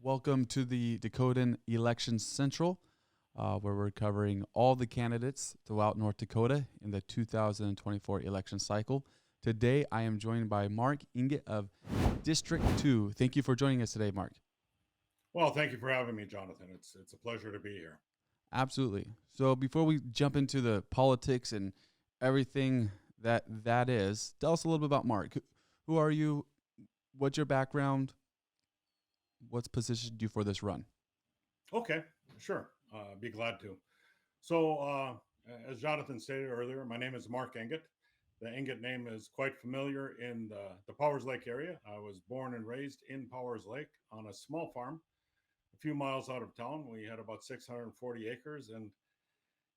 Welcome to the Dakotan Election Central, where we're covering all the candidates throughout North Dakota in the 2024 election cycle. Today, I am joined by Mark Enget of District 2. Thank you for joining us today, Mark. Well, thank you for having me, Jonathan. It's a pleasure to be here. Absolutely. So before we jump into the politics and everything that is, tell us a little bit about Mark. Who are you? What's your background? What's positioned you for this run? Okay, sure. Be glad to. So, as Jonathan stated earlier, my name is Mark Enget. The Enget name is quite familiar in the Powers Lake area. I was born and raised in Powers Lake on a small farm a few miles out of town. We had about 640 acres,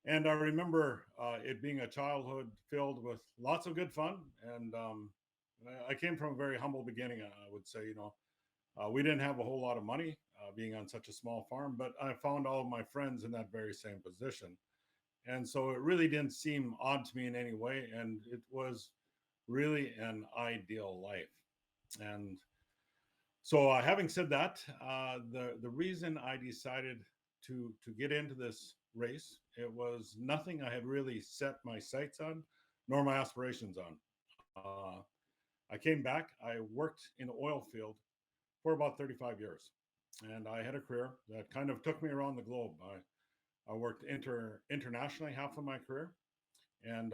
and I remember it being a childhood filled with lots of good fun. And I came from a very humble beginning. I would say, we didn't have a whole lot of money being on such a small farm, but I found all of my friends in that very same position. And so it really didn't seem odd to me in any way. And it was really an ideal life. And so, having said that, the reason I decided to get into this race, it was nothing I had really set my sights on, nor my aspirations on. Uh, I came back. I worked in the oil field for about 35 years. And I had a career that kind of took me around the globe. I worked internationally half of my career, and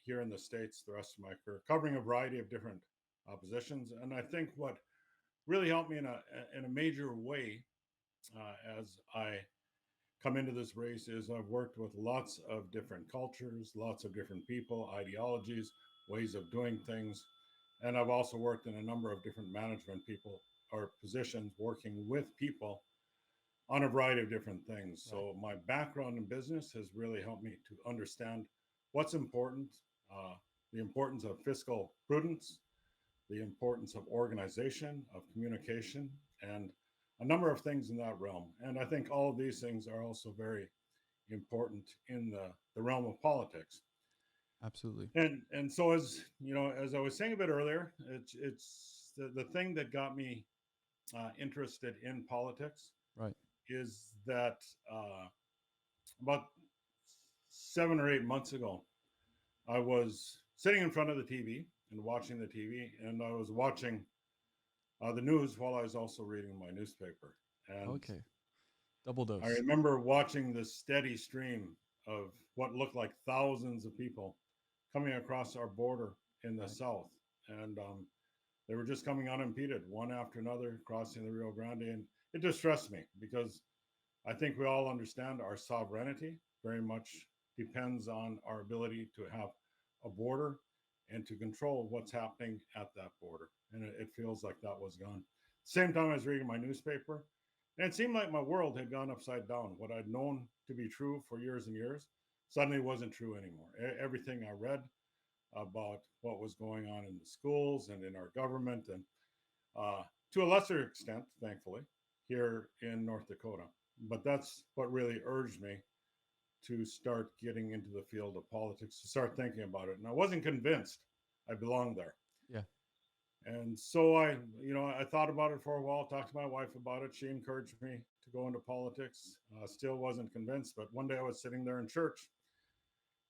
here in the States the rest of my career, covering a variety of different positions. And I think what really helped me in a major way as I come into this race is I've worked with lots of different cultures, lots of different people, ideologies, ways of doing things. And I've also worked in a number of different management people or positions working with people on a variety of different things. Right. So my background in business has really helped me to understand what's important, the importance of fiscal prudence, the importance of organization, of communication, and a number of things in that realm. And I think all of these things are also very important in the realm of politics. Absolutely. And so as as I was saying a bit earlier, it's the thing that got me interested in politics Right. is that about 7 or 8 months ago, I was sitting in front of the TV and watching the TV, and I was watching the news while I was also reading my newspaper. And Okay. Double I dose. remember watching this steady stream of what looked like thousands of people coming across our border in the Right. south. And they were just coming unimpeded, one after another, crossing the Rio Grande. And it distressed me because I think we all understand our sovereignty very much depends on our ability to have a border and to control what's happening at that border. And it feels like that was gone. Same time I was reading my newspaper, and it seemed like my world had gone upside down. What I'd known to be true for years and years suddenly wasn't true anymore. Everything I read about what was going on in the schools and in our government, and to a lesser extent, thankfully, here in North Dakota. But that's what really urged me to start getting into the field of politics, to start thinking about it. And I wasn't convinced I belonged there. Yeah. And so I thought about it for a while, talked to my wife about it. She encouraged me to go into politics. Still wasn't convinced, but one day I was sitting there in church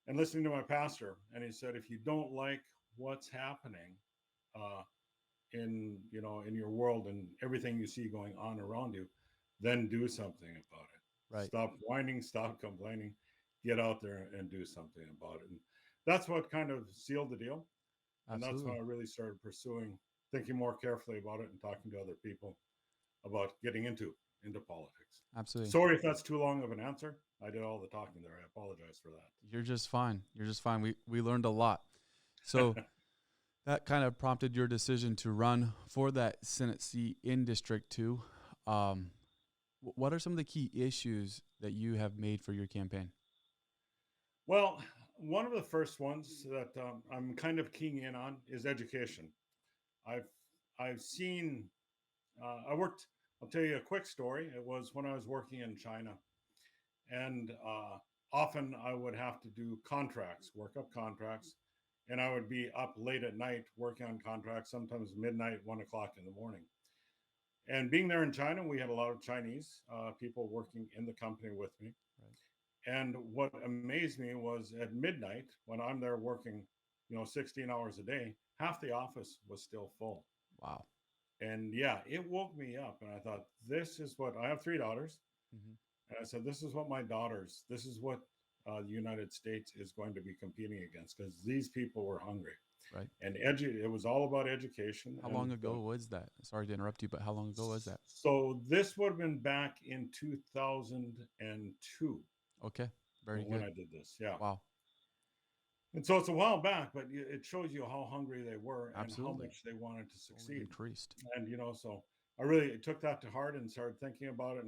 and listening to my pastor, and he said, "If you don't like what's happening uh, in your world and everything you see going on around you, then do something about it. Right. Stop whining, stop complaining, get out there and do something about it." And that's what kind of sealed the deal. And that's when Absolutely. I really started pursuing, thinking more carefully about it and talking to other people about getting into politics. Absolutely. Sorry if that's too long of an answer. I did all the talking there. I apologize for You're just fine. You're just fine. We learned a lot. So that. that kind of prompted your decision to run for that Senate seat in District 2. What are some of the key issues that you have made for your campaign? Well, one of the first ones that I'm kind of keying in on is education. I've I've seen. I worked. I'll tell you a quick story. It was when I was working in China, and often I would have to do contracts, work up contracts, and I would be up late at night working on contracts, sometimes midnight, 1 o'clock in the morning. And being there in China, we had a lot of Chinese people working in the company with me. Right. And what amazed me was at midnight when I'm there working, 16 hours a day, half the office was still full. Wow. And yeah, it woke me up. And I thought, this is what I have three daughters. Hmm. And I said, this is what the United States is going to be competing against because these people were hungry. Right. And it was all about education. How And long ago was that? Sorry to interrupt you, but how long ago was that? so this would have been back in 2002 Okay. Very when good. I did this. Yeah. Wow. And so it's a while back, but it shows you how hungry they were and how Absolutely. much they wanted to It's only succeed. increased. And, so I really took that to heart and started thinking about it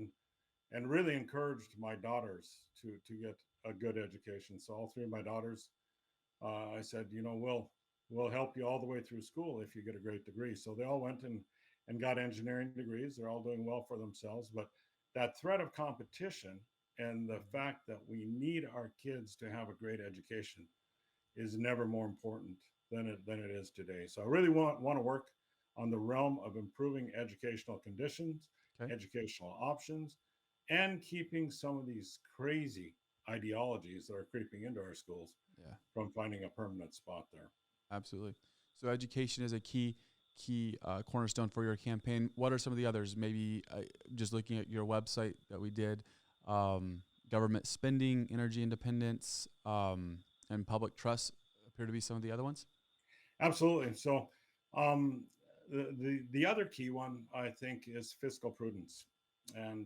and really encouraged my daughters to get a good education. So all three of my daughters, I said, we'll help you all the way through school if you get a great degree. So they all went and got engineering degrees. They're all doing well for themselves. But that threat of competition and the Mhm. fact that we need our kids to have a great education is never more important than it is today. So I really want to work on the realm of improving educational conditions, Okay. educational options, and keeping some of these crazy ideologies that are creeping into our schools Yeah. from finding a permanent spot there. Absolutely. So education is a key cornerstone for your campaign. What are some of the others? Maybe just looking at your website that we did, government spending, energy independence, and public trust appear to be some of the other ones. Absolutely. So um, the other key one I think is fiscal prudence, and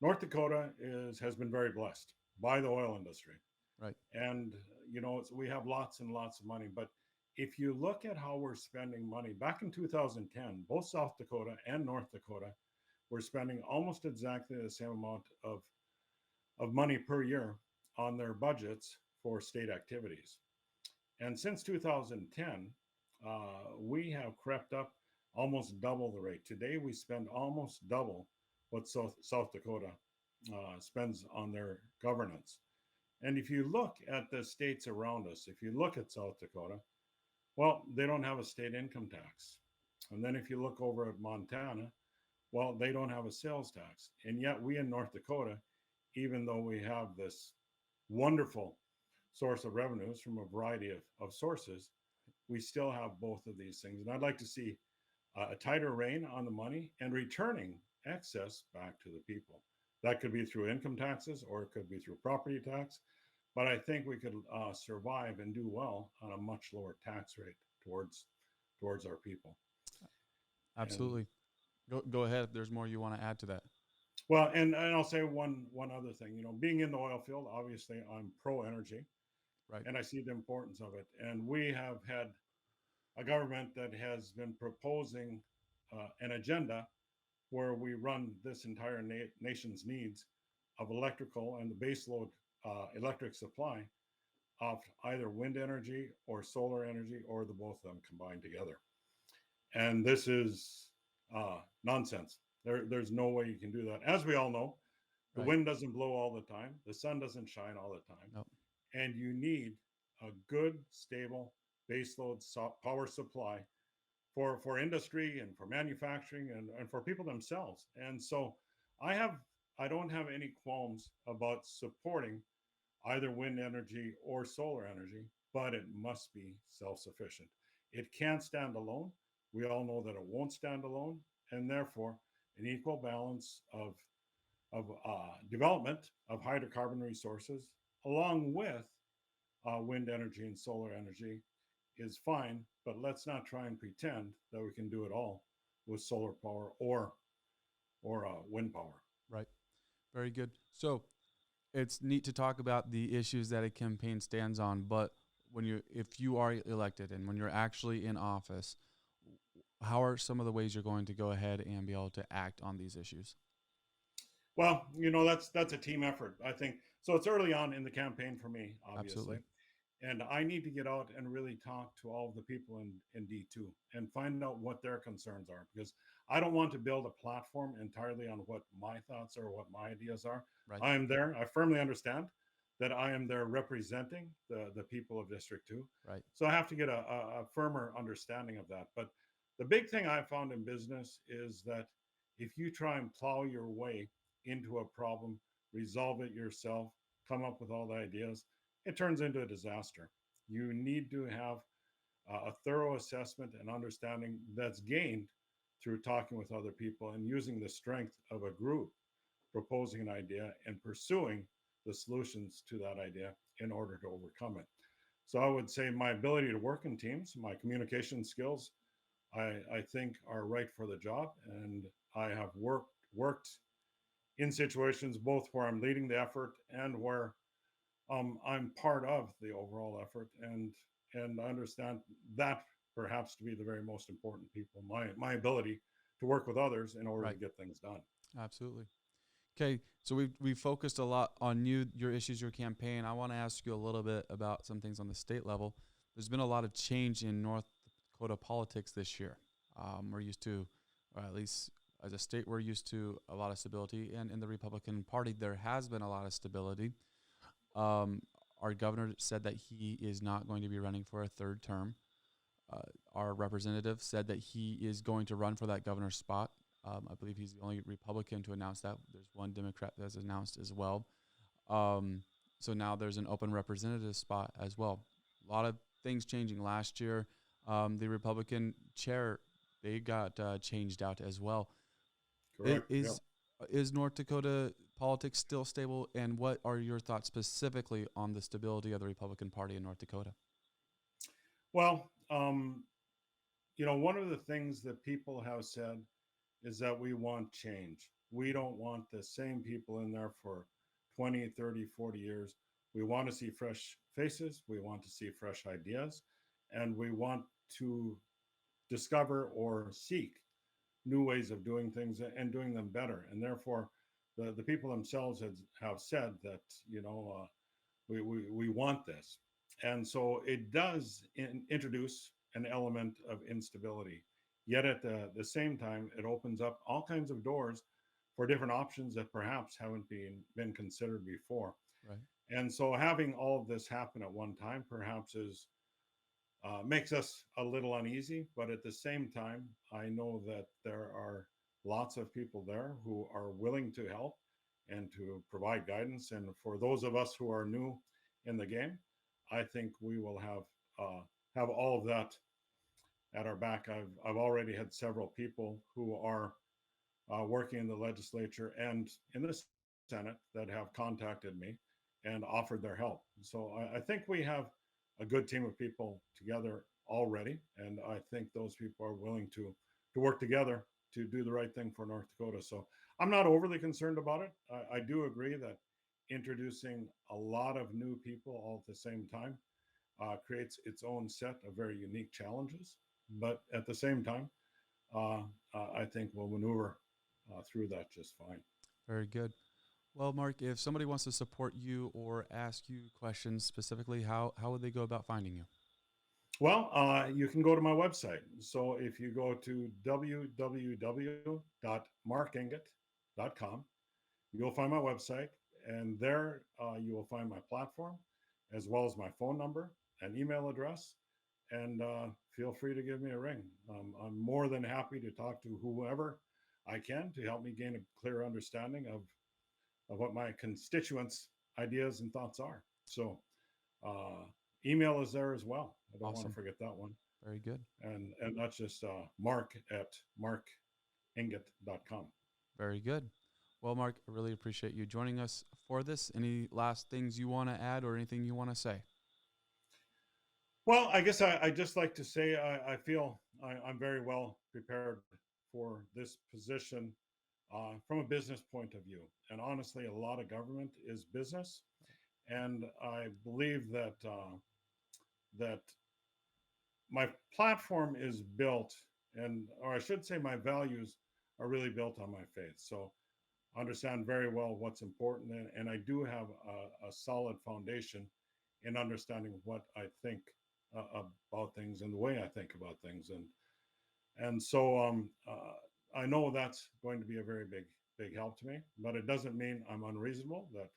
North Dakota has been very blessed by the oil industry, Right. and we have lots and lots of money. But if you look at how we're spending money back in 2010, both South Dakota and North Dakota were spending almost exactly the same amount of money per year on their budgets for state activities. And since 2010, we have crept up almost double the rate. Today, we spend almost double what South Dakota spends on their governance. And if you look at the states around us, if you look at South Dakota, well, they don't have a state income tax. And then if you look over at Montana, well, they don't have a sales tax. And yet, we in North Dakota, even though we have this wonderful source of revenues from a variety of sources, we still have both of these things. And I'd like to see a tighter rein on the money and returning excess back to the people. That could be through income taxes or it could be through property tax. But I think we could survive and do well on a much lower tax rate towards our people. And Absolutely. Go ahead if there's more you want to add to that. well, and I'll say one other thing. Being in the oil field, obviously I'm pro energy, Right. and I see the importance of it. And we have had a government that has been proposing an agenda where we run this entire nation's needs of electrical and the baseload electric supply off either wind energy or solar energy or the both of them combined together. And this is nonsense. There's no way you can do that. As we all know, the Right. wind doesn't blow all the time, the sun doesn't shine all the time, Nope. and you need a good, stable baseload power supply for industry and for manufacturing and for people themselves. And so I have I don't have any qualms about supporting either wind energy or solar energy, but it must be self-sufficient. It can't stand alone. We all know that it won't stand alone, and therefore an equal balance of development of hydrocarbon resources along with wind energy and solar energy is fine, but let's not try and pretend that we can do it all with solar power or wind power. Right. Very good. So it's neat to talk about the issues that a campaign stands on, but if you are elected and when you're actually in office, how are some of the ways you're going to go ahead and be able to act on these issues? Well, that's a team effort. I think so. It's early on in the campaign for me, obviously, Absolutely. and I need to get out and really talk to all of the people in D2 and find out what their concerns are because I don't want to build a platform entirely on what my thoughts are, what my ideas are. Right. I am there. I firmly understand that I am there representing the people of District 2. Right. So I have to get a firmer understanding of that. But the big thing I found in business is that if you try and plow your way into a problem, resolve it yourself, come up with all the ideas, it turns into a disaster. You need to have a thorough assessment and understanding that's gained through talking with other people and using the strength of a group proposing an idea and pursuing the solutions to that idea in order to overcome it. So I would say my ability to work in teams, my communication skills, I think are right for the job. And I have worked in situations both where I'm leading the effort and where I'm part of the overall effort, and I understand that perhaps to be the very most important people. My ability to work with others in order Right. to get things done. Absolutely. Okay, so we've focused a lot on you, your issues, your campaign. I want to ask you a little bit about some things on the state level. There's been a lot of change in North Dakota politics this year. We're used to, or at least as a state, we're used to a lot of stability, and in the Republican Party, there has been a lot of stability. Um, our governor said that he is not going to be running for a third term. Uh, our representative said that he is going to run for that governor's spot. I believe he's the only Republican to announce that. There's one Democrat that's announced as well. Um, so now there's an open representative spot as well. A lot of things changing last year. The Republican chair, they got changed out as well. I- Correct. Yep. Is is North Dakota politics still stable? And what are your thoughts specifically on the stability of the Republican Party in North Dakota? Well, one of the things that people have said is that we want change. We don't want the same people in there for 20, 30, 40 years. We want to see fresh faces. We want to see fresh ideas. And we want to discover or seek new ways of doing things and doing them better. And therefore, the people themselves have said that, we want this. And so it does introduce an element of instability. Yet at the same time, it opens up all kinds of doors for different options that perhaps haven't been considered before. Right. And so having all of this happen at one time perhaps is makes us a little uneasy. But at the same time, I know that there are lots of people there who are willing to help and to provide guidance. And for those of us who are new in the game, I think we will have all of that at our back. I've already had several people who are working in the legislature and in the Senate that have contacted me and offered their help. So I think we have a good team of people together already, and I think those people are willing to work together to do the right thing for North Dakota. So I'm not overly concerned about it. I do agree that introducing a lot of new people all at the same time creates its own set of very unique challenges. But at the same time, uh, I think we'll maneuver through that just fine. Very good. Well, Mark, if somebody wants to support you or ask you questions specifically, how would they go about finding you? Well, you can go to my website. So if you go to www.markenget.com, you'll find my website, and there you will find my platform, as well as my phone number and email address. And feel free to give me a ring. I'm more than happy to talk to whoever I can to help me gain a clear understanding of what my constituents' ideas and thoughts are. So uh, email is there as well. I don't want to Awesome. forget that one. Very good. And that's just mark at markenget.com. Very good. Well, Mark, I really appreciate you joining us for this. Any last things you want to add or anything you want to say? Well, I guess I just like to say I feel I'm very well prepared for this position from a business point of view. And honestly, a lot of government is business, and I believe that my platform is built, and or I should say, my values are really built on my faith. So I understand very well what's important, and I do have a solid foundation in understanding what I think about things and the way I think about things, and so I know that's going to be a very big help to me. But it doesn't mean I'm unreasonable, that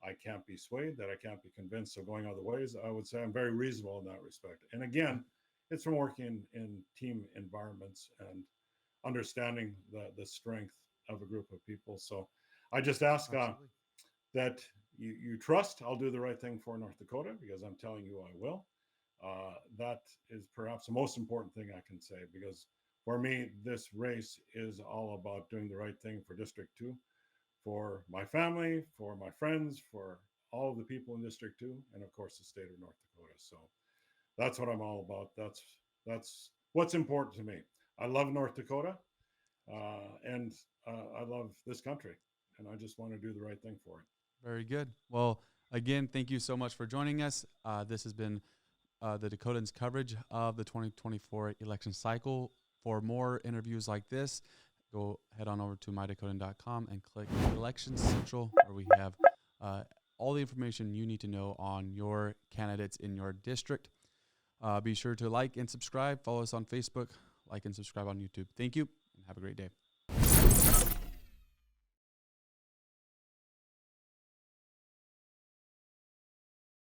I can't be swayed, that I can't be convinced of going other ways. I would say I'm very reasonable in that respect. And Right. again, it's from working in team environments, and understanding the strength of a group of people. So I just ask that you trust I'll do the right thing for North Dakota, because I'm telling you I will. That is perhaps the most important thing I can say, because for me, this race is all about doing the right thing for District 2, for my family, for my friends, for all of the people in District 2, and of course the state of North Dakota. So that's what I'm all about. That's what's important to me. I love North Dakota, and I love this country, and I just want to do the right thing for it. Very good. Well, again, thank you so much for joining us. This has been the Dakotans coverage of the 2024 election cycle. For more interviews like this, go head on over to mydakotan.com and click Election Central, where we have all the information you need to know on your candidates in your district. Be sure to like and subscribe. Follow us on Facebook, like and subscribe on YouTube. Thank you, and have a great day.